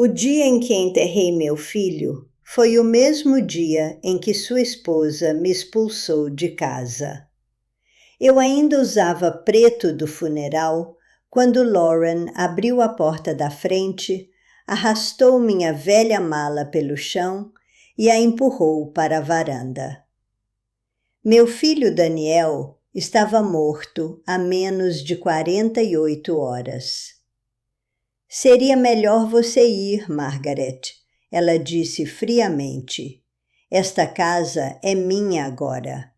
O dia em que enterrei meu filho foi o mesmo dia em que sua esposa me expulsou de casa. Eu ainda usava preto do funeral quando Lauren abriu a porta da frente, arrastou minha velha mala pelo chão e a empurrou para a varanda. Meu filho Daniel estava morto há menos de 48 horas. Seria melhor você ir, Margaret, ela disse friamente. Esta casa é minha agora.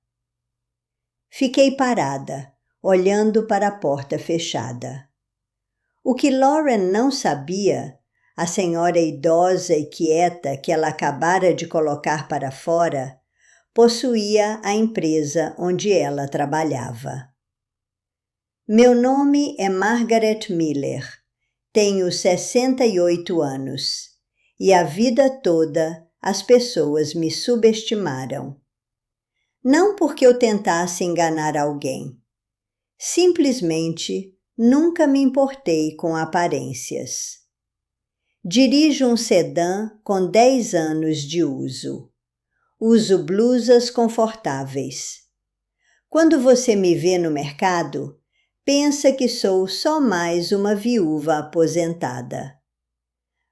Fiquei parada, olhando para a porta fechada. O que Lauren não sabia, a senhora idosa e quieta que ela acabara de colocar para fora, possuía a empresa onde ela trabalhava. Meu nome é Margaret Miller. Tenho 68 anos e a vida toda as pessoas me subestimaram. Não porque eu tentasse enganar alguém. Simplesmente nunca me importei com aparências. Dirijo um sedã com 10 anos de uso. Uso blusas confortáveis. Quando você me vê no mercado, pensa que sou só mais uma viúva aposentada.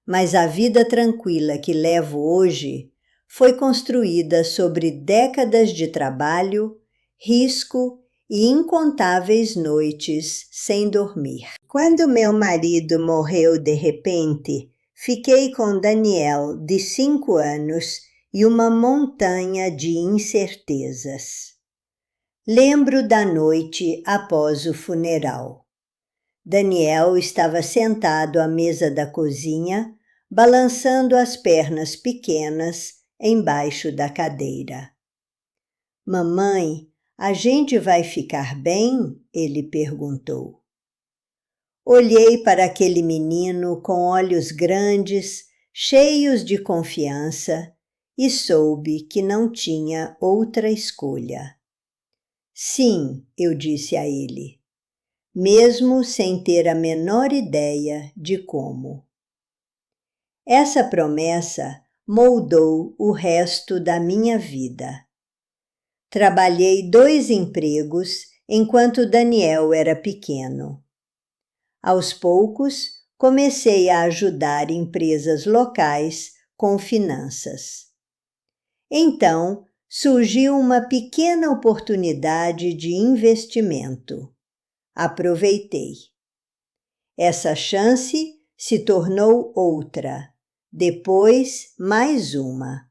Mas a vida tranquila que levo hoje foi construída sobre décadas de trabalho, risco e incontáveis noites sem dormir. Quando meu marido morreu de repente, fiquei com Daniel, de 5 anos, e uma montanha de incertezas. Lembro da noite após o funeral. Daniel estava sentado à mesa da cozinha, balançando as pernas pequenas embaixo da cadeira. Mamãe, a gente vai ficar bem? Ele perguntou. Olhei para aquele menino com olhos grandes, cheios de confiança, e soube que não tinha outra escolha. Sim, eu disse a ele, mesmo sem ter a menor ideia de como. Essa promessa moldou o resto da minha vida. Trabalhei 2 empregos enquanto Daniel era pequeno. Aos poucos, comecei a ajudar empresas locais com finanças. Então, surgiu uma pequena oportunidade de investimento. Aproveitei. Essa chance se tornou outra, depois mais uma.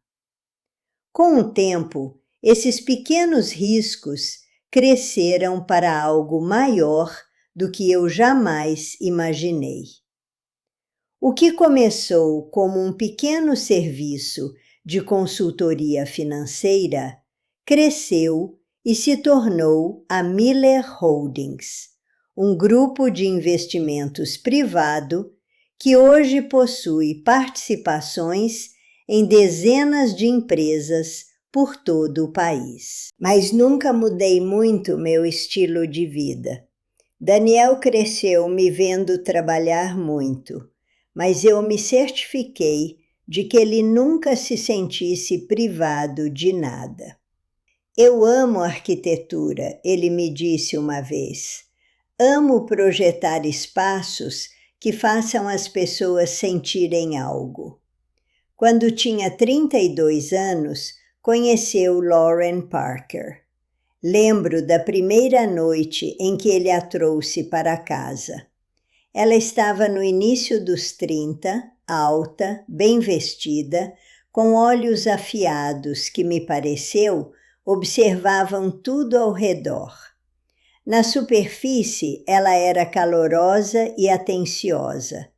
Com o tempo, esses pequenos riscos cresceram para algo maior do que eu jamais imaginei. O que começou como um pequeno serviço de consultoria financeira cresceu e se tornou a Miller Holdings, um grupo de investimentos privado que hoje possui participações em dezenas de empresas por todo o país. Mas nunca mudei muito meu estilo de vida. Daniel cresceu me vendo trabalhar muito, mas eu me certifiquei de que ele nunca se sentisse privado de nada. Eu amo arquitetura, ele me disse uma vez. Amo projetar espaços que façam as pessoas sentirem algo. Quando tinha 32 anos, conheceu Lauren Parker. Lembro da primeira noite em que ele a trouxe para casa. Ela estava no início dos 30, alta, bem vestida, com olhos afiados que, me pareceu, observavam tudo ao redor. Na superfície, ela era calorosa e atenciosa.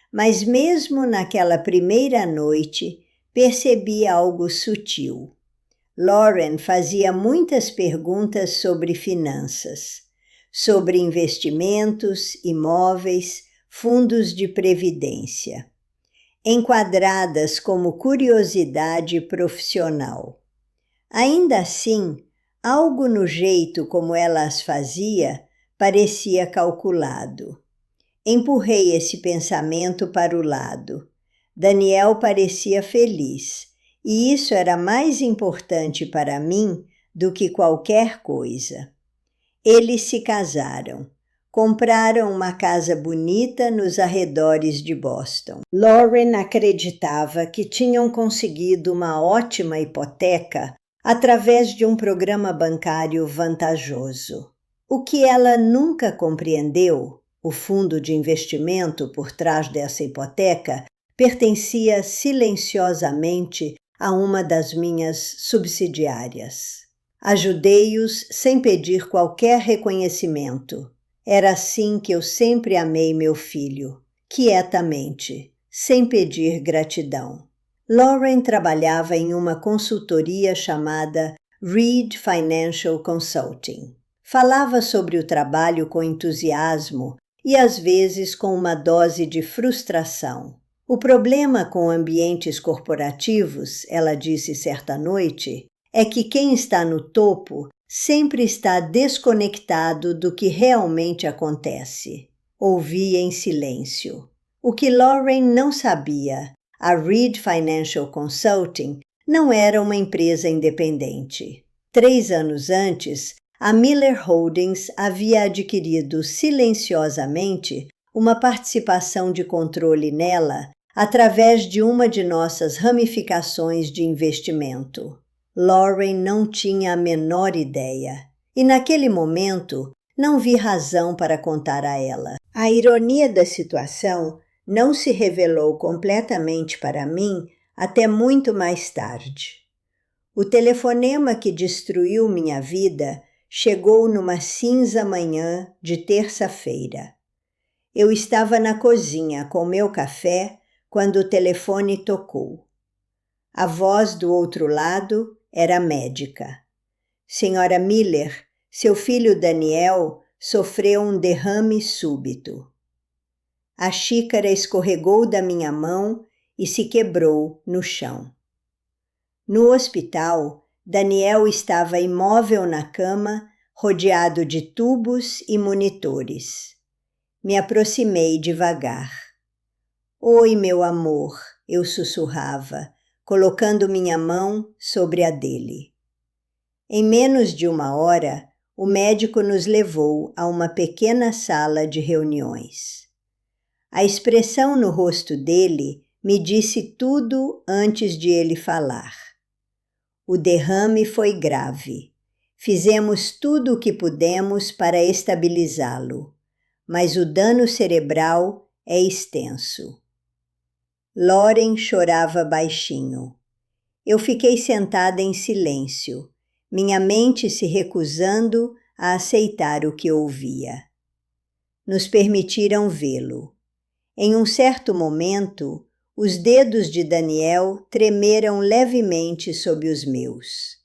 Mas mesmo naquela primeira noite, percebi algo sutil. Lauren fazia muitas perguntas sobre finanças, sobre investimentos, imóveis, fundos de previdência, enquadradas como curiosidade profissional. Ainda assim, algo no jeito como ela as fazia parecia calculado. Empurrei esse pensamento para o lado. Daniel parecia feliz, e isso era mais importante para mim do que qualquer coisa. Eles se casaram. Compraram uma casa bonita nos arredores de Boston. Lauren acreditava que tinham conseguido uma ótima hipoteca através de um programa bancário vantajoso. O que ela nunca compreendeu, o fundo de investimento por trás dessa hipoteca, pertencia silenciosamente a uma das minhas subsidiárias. Ajudei-os sem pedir qualquer reconhecimento. Era assim que eu sempre amei meu filho, quietamente, sem pedir gratidão. Lauren trabalhava em uma consultoria chamada Reed Financial Consulting. Falava sobre o trabalho com entusiasmo e às vezes com uma dose de frustração. O problema com ambientes corporativos, ela disse certa noite, é que quem está no topo sempre está desconectado do que realmente acontece. Ouvi em silêncio. O que Lauren não sabia, a Reed Financial Consulting não era uma empresa independente. 3 anos antes, a Miller Holdings havia adquirido silenciosamente uma participação de controle nela através de uma de nossas ramificações de investimento. Lauren não tinha a menor ideia, e naquele momento não vi razão para contar a ela. A ironia da situação não se revelou completamente para mim até muito mais tarde. O telefonema que destruiu minha vida chegou numa cinza manhã de terça-feira. Eu estava na cozinha com meu café quando o telefone tocou. A voz do outro lado era médica. Senhora Miller, seu filho Daniel sofreu um derrame súbito. A xícara escorregou da minha mão e se quebrou no chão. No hospital, Daniel estava imóvel na cama, rodeado de tubos e monitores. Me aproximei devagar. Oi, meu amor, eu sussurrava, colocando minha mão sobre a dele. Em menos de 1 hora, o médico nos levou a uma pequena sala de reuniões. A expressão no rosto dele me disse tudo antes de ele falar. O derrame foi grave. Fizemos tudo o que pudemos para estabilizá-lo, mas o dano cerebral é extenso. Lauren chorava baixinho. Eu fiquei sentada em silêncio, minha mente se recusando a aceitar o que ouvia. Nos permitiram vê-lo. Em um certo momento, os dedos de Daniel tremeram levemente sob os meus.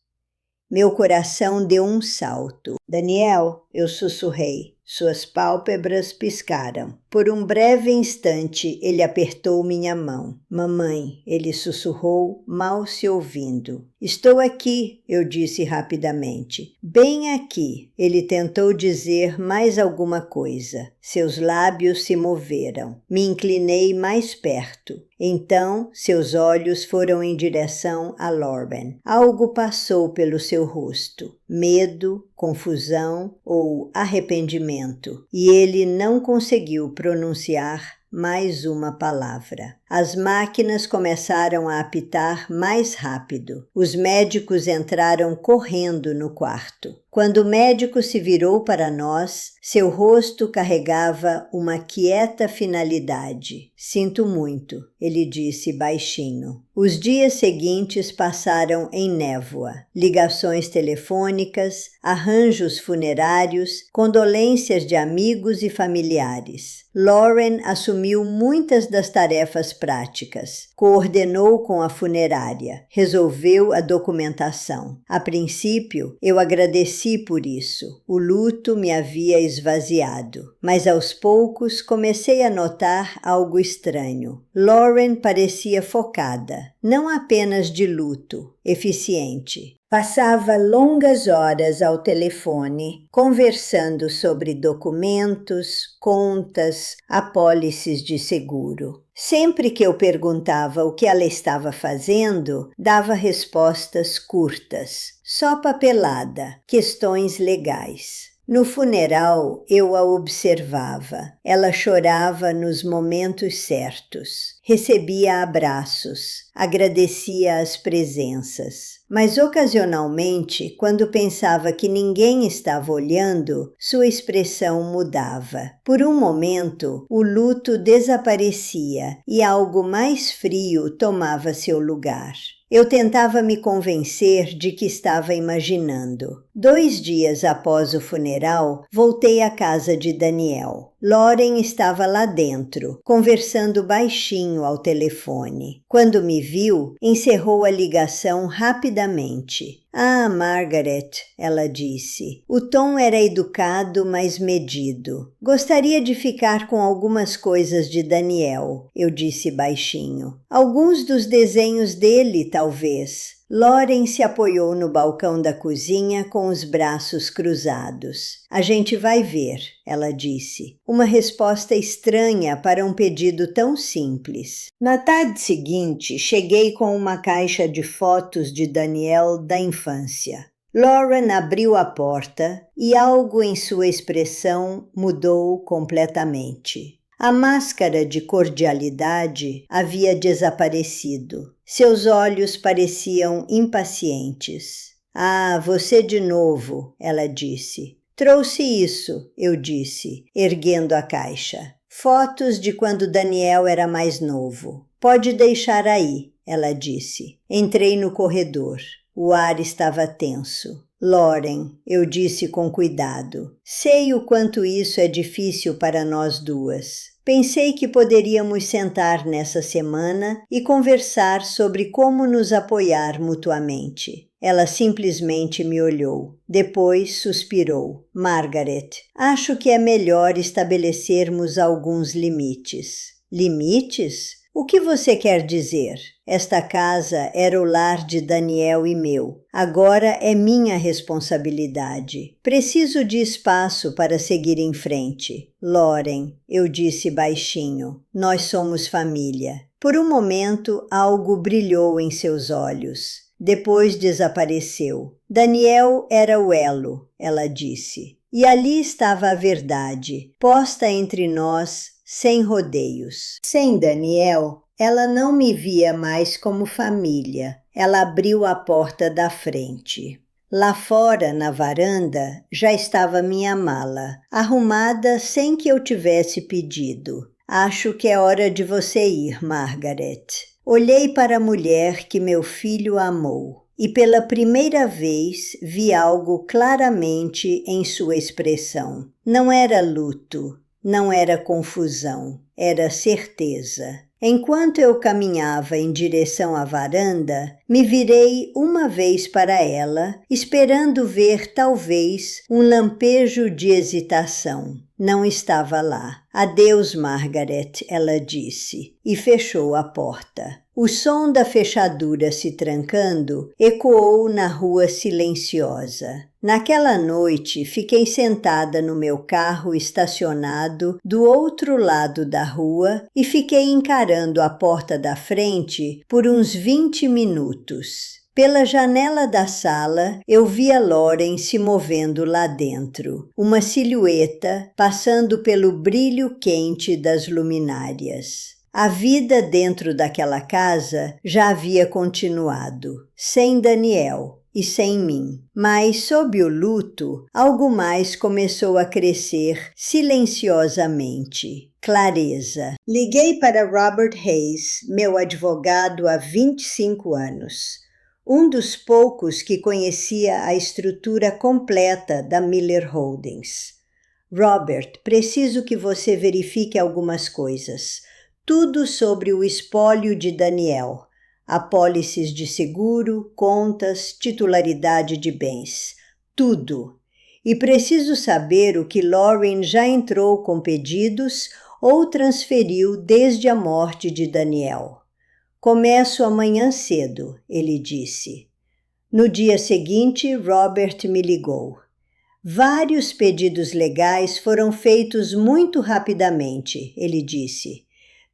Meu coração deu um salto. Daniel, eu sussurrei. Suas pálpebras piscaram. Por um breve instante, ele apertou minha mão. Mamãe, ele sussurrou, mal se ouvindo. Estou aqui, eu disse rapidamente. Bem aqui. Ele tentou dizer mais alguma coisa. Seus lábios se moveram. Me inclinei mais perto. Então, seus olhos foram em direção a Lauren. Algo passou pelo seu rosto. Medo, confusão ou arrependimento. E ele não conseguiu pronunciar mais uma palavra. As máquinas começaram a apitar mais rápido. Os médicos entraram correndo no quarto. Quando o médico se virou para nós, seu rosto carregava uma quieta finalidade. Sinto muito, ele disse baixinho. Os dias seguintes passaram em névoa. Ligações telefônicas, arranjos funerários, condolências de amigos e familiares. Lauren assumiu muitas das tarefas práticas. Coordenou com a funerária. Resolveu a documentação. A princípio, eu agradeci por isso. O luto me havia esvaziado. Mas aos poucos comecei a notar algo estranho. Lauren parecia focada, não apenas de luto, eficiente. Passava longas horas ao telefone, conversando sobre documentos, contas, apólices de seguro. Sempre que eu perguntava o que ela estava fazendo, dava respostas curtas, só papelada, questões legais. No funeral, eu a observava. Ela chorava nos momentos certos. Recebia abraços. Agradecia as presenças. Mas ocasionalmente, quando pensava que ninguém estava olhando, sua expressão mudava. Por um momento, o luto desaparecia e algo mais frio tomava seu lugar. Eu tentava me convencer de que estava imaginando. 2 dias após o funeral, voltei à casa de Daniel. Lauren estava lá dentro, conversando baixinho ao telefone. Quando me viu, encerrou a ligação rapidamente. Ah, Margaret, ela disse. O tom era educado, mas medido. Gostaria de ficar com algumas coisas de Daniel, eu disse baixinho. Alguns dos desenhos dele, talvez. Lauren se apoiou no balcão da cozinha com os braços cruzados. A gente vai ver, ela disse. Uma resposta estranha para um pedido tão simples. Na tarde seguinte, cheguei com uma caixa de fotos de Daniel da infância. Lauren abriu a porta e algo em sua expressão mudou completamente. A máscara de cordialidade havia desaparecido. Seus olhos pareciam impacientes. Ah, você de novo, ela disse. Trouxe isso, eu disse, erguendo a caixa. Fotos de quando Daniel era mais novo. Pode deixar aí, ela disse. Entrei no corredor. O ar estava tenso. Lauren, eu disse com cuidado. Sei o quanto isso é difícil para nós duas. Pensei que poderíamos sentar nessa semana e conversar sobre como nos apoiar mutuamente. Ela simplesmente me olhou. Depois suspirou. Margaret, acho que é melhor estabelecermos alguns limites. Limites? O que você quer dizer? Esta casa era o lar de Daniel e meu. Agora é minha responsabilidade. Preciso de espaço para seguir em frente. Lauren, eu disse baixinho, nós somos família. Por um momento, algo brilhou em seus olhos. Depois desapareceu. Daniel era o elo, ela disse. E ali estava a verdade, posta entre nós, sem rodeios. Sem Daniel, ela não me via mais como família. Ela abriu a porta da frente. Lá fora, na varanda, já estava minha mala, arrumada sem que eu tivesse pedido. Acho que é hora de você ir, Margaret. Olhei para a mulher que meu filho amou e pela primeira vez vi algo claramente em sua expressão. Não era luto, não era confusão, era certeza. Enquanto eu caminhava em direção à varanda, me virei uma vez para ela, esperando ver talvez um lampejo de hesitação. Não estava lá. Adeus, Margaret, ela disse, e fechou a porta. O som da fechadura se trancando ecoou na rua silenciosa. Naquela noite, fiquei sentada no meu carro estacionado do outro lado da rua e fiquei encarando a porta da frente por uns 20 minutos. Pela janela da sala, eu via Lauren se movendo lá dentro, uma silhueta passando pelo brilho quente das luminárias. A vida dentro daquela casa já havia continuado, sem Daniel e sem mim. Mas, sob o luto, algo mais começou a crescer silenciosamente. Clareza. Liguei para Robert Hayes, meu advogado há 25 anos. Um dos poucos que conhecia a estrutura completa da Miller Holdings. Robert, preciso que você verifique algumas coisas. Tudo sobre o espólio de Daniel. Apólices de seguro, contas, titularidade de bens. Tudo. E preciso saber o que Lauren já entrou com pedidos ou transferiu desde a morte de Daniel. Começo amanhã cedo, ele disse. No dia seguinte, Robert me ligou. Vários pedidos legais foram feitos muito rapidamente, ele disse.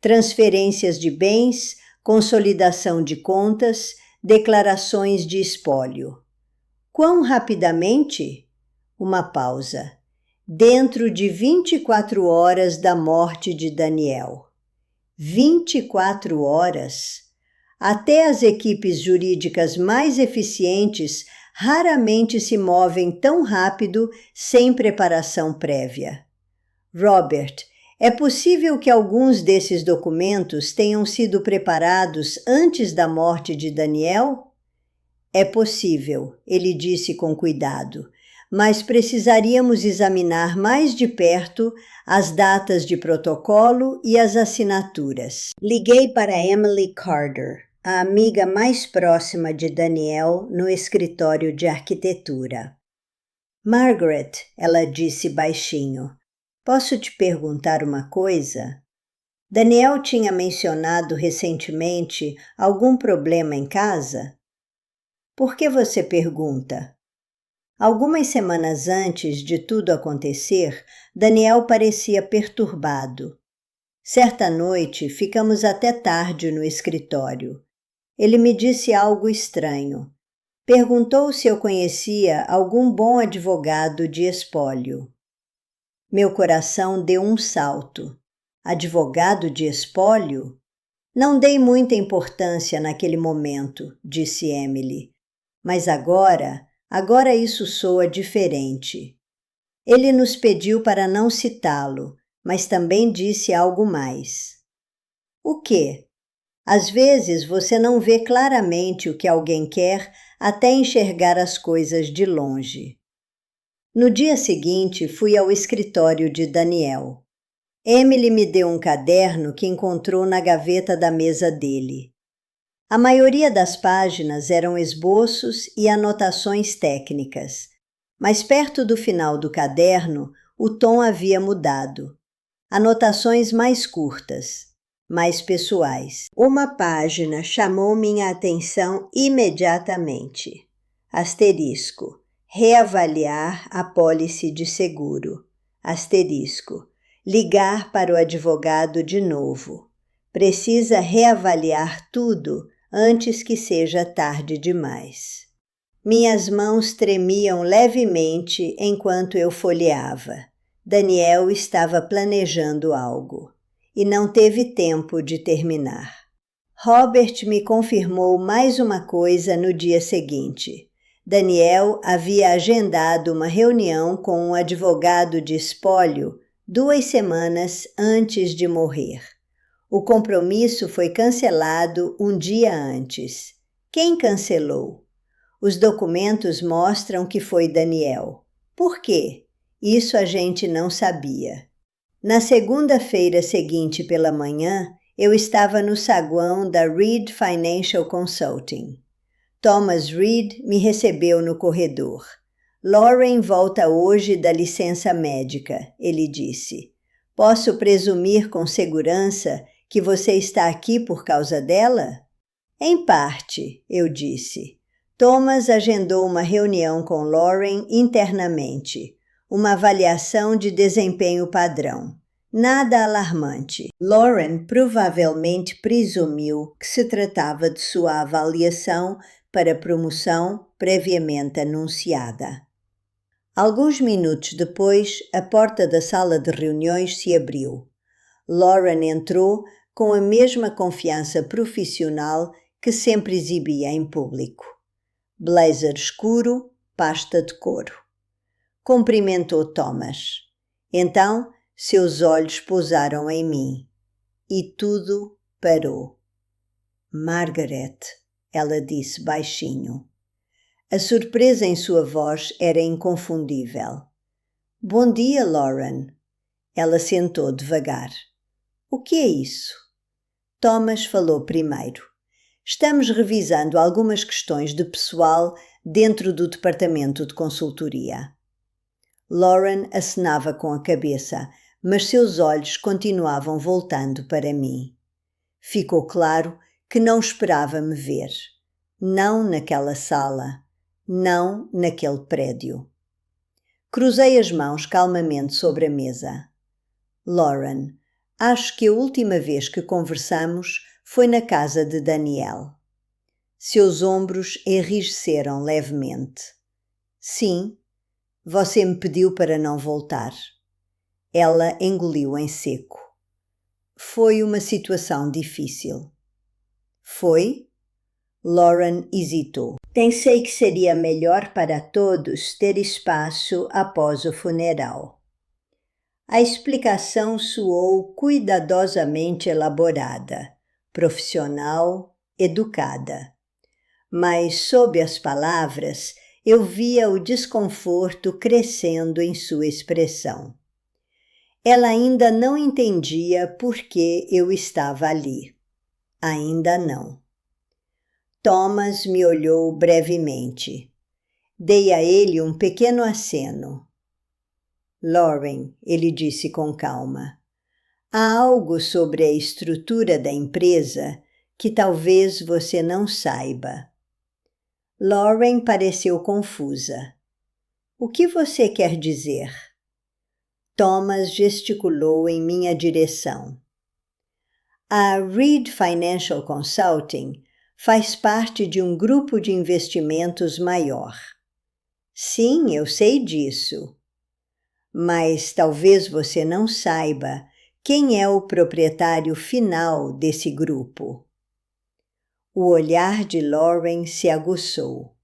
transferências de bens, consolidação de contas, declarações de espólio. Quão rapidamente? Uma pausa. Dentro de 24 horas da morte de Daniel. 24 horas? Até as equipes jurídicas mais eficientes raramente se movem tão rápido sem preparação prévia. Robert, é possível que alguns desses documentos tenham sido preparados antes da morte de Daniel? É possível, ele disse com cuidado, mas precisaríamos examinar mais de perto as datas de protocolo e as assinaturas. Liguei para Emily Carter, a amiga mais próxima de Daniel no escritório de arquitetura. Margaret, ela disse baixinho, posso te perguntar uma coisa? Daniel tinha mencionado recentemente algum problema em casa? Por que você pergunta? Algumas semanas antes de tudo acontecer, Daniel parecia perturbado. Certa noite, ficamos até tarde no escritório. Ele me disse algo estranho. Perguntou se eu conhecia algum bom advogado de espólio. Meu coração deu um salto. Advogado de espólio? Não dei muita importância naquele momento, disse Emily. Mas agora isso soa diferente. Ele nos pediu para não citá-lo, mas também disse algo mais. O quê? Às vezes você não vê claramente o que alguém quer até enxergar as coisas de longe. No dia seguinte, fui ao escritório de Daniel. Emily me deu um caderno que encontrou na gaveta da mesa dele. A maioria das páginas eram esboços e anotações técnicas, mas perto do final do caderno, o tom havia mudado. Anotações mais curtas, mais pessoais. Uma página chamou minha atenção imediatamente. Asterisco. Reavaliar a pólice de seguro. Asterisco. Ligar para o advogado de novo. Precisa reavaliar tudo antes que seja tarde demais. Minhas mãos tremiam levemente enquanto eu folheava. Daniel estava planejando algo e não teve tempo de terminar. Robert me confirmou mais uma coisa no dia seguinte. Daniel havia agendado uma reunião com um advogado de espólio 2 semanas antes de morrer. O compromisso foi cancelado um dia antes. Quem cancelou? Os documentos mostram que foi Daniel. Por quê? Isso a gente não sabia. Na segunda-feira seguinte pela manhã, eu estava no saguão da Reed Financial Consulting. Thomas Reed me recebeu no corredor. Lauren volta hoje da licença médica, ele disse. Posso presumir com segurança que você está aqui por causa dela? Em parte, eu disse. Thomas agendou uma reunião com Lauren internamente, uma avaliação de desempenho padrão. Nada alarmante. Lauren provavelmente presumiu que se tratava de sua avaliação para promoção previamente anunciada. Alguns minutos depois, a porta da sala de reuniões se abriu. Lauren entrou com a mesma confiança profissional que sempre exibia em público. Blazer escuro, pasta de couro. Cumprimentou Thomas. Então, seus olhos pousaram em mim. E tudo parou. Margaret, ela disse baixinho. A surpresa em sua voz era inconfundível. Bom dia, Lauren. Ela sentou devagar. O que é isso? Thomas falou primeiro. Estamos revisando algumas questões de pessoal dentro do departamento de consultoria. Lauren acenava com a cabeça, mas seus olhos continuavam voltando para mim. Ficou claro que não esperava me ver. Não naquela sala. Não naquele prédio. Cruzei as mãos calmamente sobre a mesa. Lauren, Acho que a última vez que conversamos foi na casa de Daniel. Seus ombros enrijeceram levemente. Sim, você me pediu para não voltar. Ela engoliu em seco. Foi uma situação difícil. Foi? Lauren hesitou. Pensei que seria melhor para todos ter espaço após o funeral. A explicação soou cuidadosamente elaborada, profissional, educada. Mas, sob as palavras, eu via o desconforto crescendo em sua expressão. Ela ainda não entendia por que eu estava ali. Ainda não. Thomas me olhou brevemente. Dei a ele um pequeno aceno. Lauren, ele disse com calma, há algo sobre a estrutura da empresa que talvez você não saiba. Lauren pareceu confusa. O que você quer dizer? Thomas gesticulou em minha direção. A Reed Financial Consulting faz parte de um grupo de investimentos maior. Sim, eu sei disso. Mas talvez você não saiba quem é o proprietário final desse grupo. O olhar de Lauren se aguçou.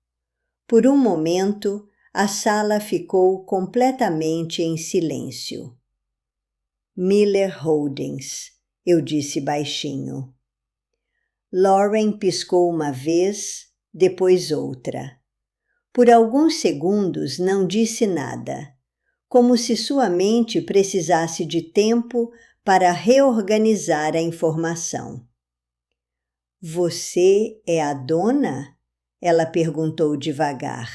Por um momento, a sala ficou completamente em silêncio. Miller Holdings, eu disse baixinho. Lauren piscou uma vez, depois outra. Por alguns segundos não disse nada, como se sua mente precisasse de tempo para reorganizar a informação. Você é a dona? Ela perguntou devagar.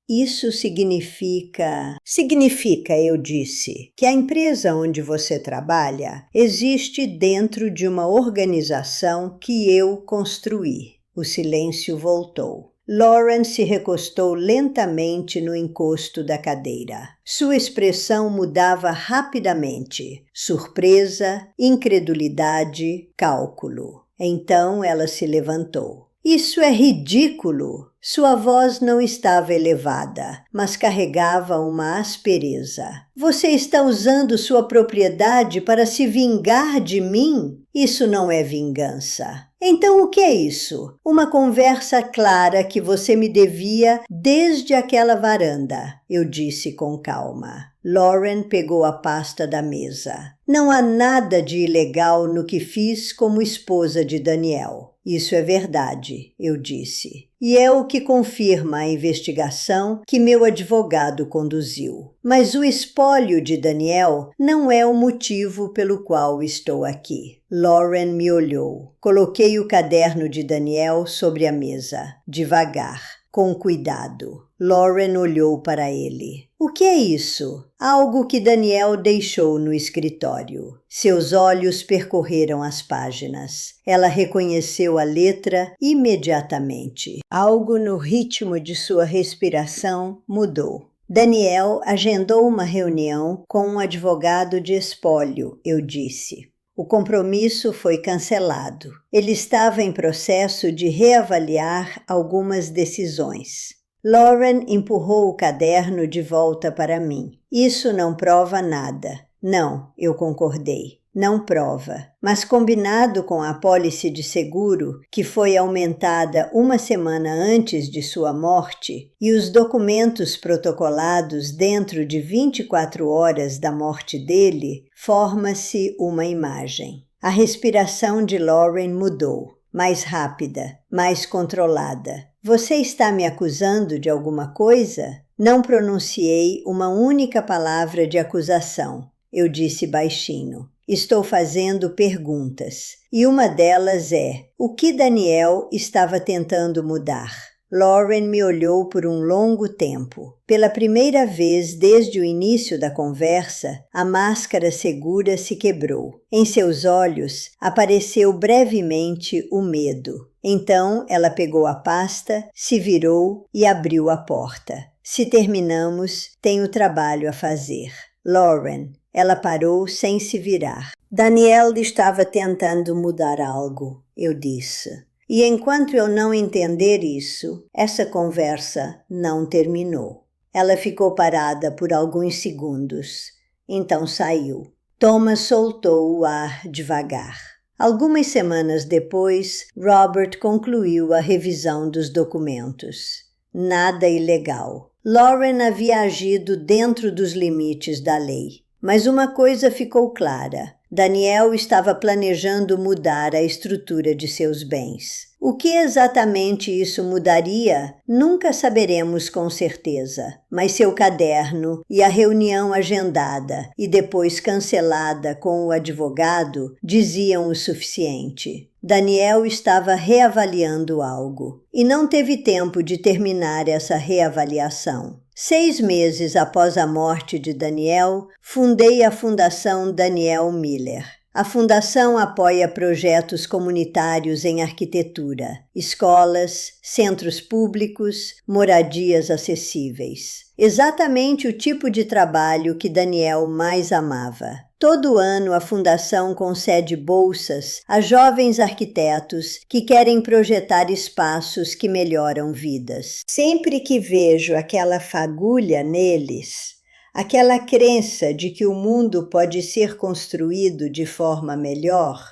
Isso significa... Significa, eu disse, que a empresa onde você trabalha existe dentro de uma organização que eu construí. O silêncio voltou. Lauren se recostou lentamente no encosto da cadeira. Sua expressão mudava rapidamente. Surpresa, incredulidade, cálculo. Então ela se levantou. Isso é ridículo! Sua voz não estava elevada, mas carregava uma aspereza. Você está usando sua propriedade para se vingar de mim? Isso não é vingança. Então o que é isso? Uma conversa clara que você me devia desde aquela varanda, eu disse com calma. Lauren pegou a pasta da mesa. Não há nada de ilegal no que fiz como esposa de Daniel. Isso é verdade, eu disse. E é o que confirma a investigação que meu advogado conduziu. Mas o espólio de Daniel não é o motivo pelo qual estou aqui. Lauren me olhou. Coloquei o caderno de Daniel sobre a mesa, devagar, com cuidado. Lauren olhou para ele. O que é isso? Algo que Daniel deixou no escritório. Seus olhos percorreram as páginas. Ela reconheceu a letra imediatamente. Algo no ritmo de sua respiração mudou. Daniel agendou uma reunião com um advogado de espólio, eu disse. O compromisso foi cancelado. Ele estava em processo de reavaliar algumas decisões. Lauren empurrou o caderno de volta para mim. Isso não prova nada. Não, eu concordei. Não prova. Mas combinado com a apólice de seguro, que foi aumentada uma semana antes de sua morte, e os documentos protocolados dentro de 24 horas da morte dele, forma-se uma imagem. A respiração de Lauren mudou. Mais rápida, mais controlada. Você está me acusando de alguma coisa? Não pronunciei uma única palavra de acusação. Eu disse baixinho. Estou fazendo perguntas. E uma delas é: o que Daniel estava tentando mudar? Lauren me olhou por um longo tempo. Pela primeira vez desde o início da conversa, a máscara segura se quebrou. Em seus olhos apareceu brevemente o medo. Então ela pegou a pasta, se virou e abriu a porta. Se terminamos, tenho trabalho a fazer. Lauren, Ela parou sem se virar. Daniel estava tentando mudar algo, eu disse. E enquanto eu não entender isso, essa conversa não terminou. Ela ficou parada por alguns segundos. Então saiu. Thomas soltou o ar devagar. Algumas semanas depois, Robert concluiu a revisão dos documentos. Nada ilegal. Lauren havia agido dentro dos limites da lei. Mas uma coisa ficou clara. Daniel estava planejando mudar a estrutura de seus bens. O que exatamente isso mudaria, nunca saberemos com certeza, mas seu caderno e a reunião agendada e depois cancelada com o advogado diziam o suficiente. Daniel estava reavaliando algo e não teve tempo de terminar essa reavaliação. 6 meses após a morte de Daniel, fundei a Fundação Daniel Miller. A fundação apoia projetos comunitários em arquitetura, escolas, centros públicos, moradias acessíveis. Exatamente o tipo de trabalho que Daniel mais amava. Todo ano a fundação concede bolsas a jovens arquitetos que querem projetar espaços que melhoram vidas. Sempre que vejo aquela fagulha neles, aquela crença de que o mundo pode ser construído de forma melhor,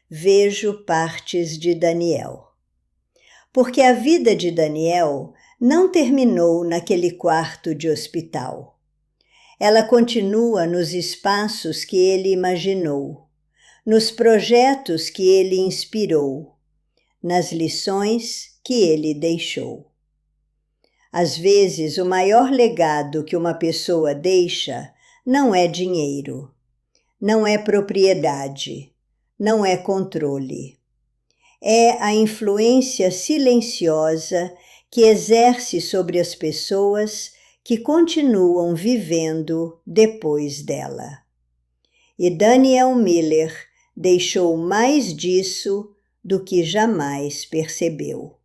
vejo partes de Daniel. Porque a vida de Daniel não terminou naquele quarto de hospital. Ela continua nos espaços que ele imaginou, nos projetos que ele inspirou, nas lições que ele deixou. Às vezes, o maior legado que uma pessoa deixa não é dinheiro, não é propriedade, não é controle. É a influência silenciosa que exerce sobre as pessoas que continuam vivendo depois dela. E Daniel Miller deixou mais disso do que jamais percebeu.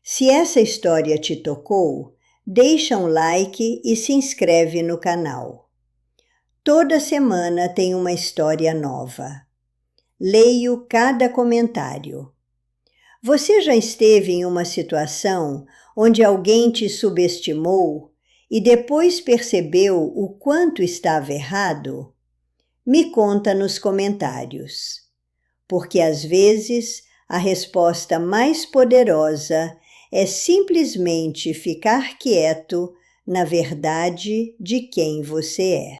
Se essa história te tocou, deixa um like e se inscreve no canal. Toda semana tem uma história nova. Leio cada comentário. Você já esteve em uma situação onde alguém te subestimou e depois percebeu o quanto estava errado? Me conta nos comentários, porque às vezes a resposta mais poderosa é simplesmente ficar quieto na verdade de quem você é.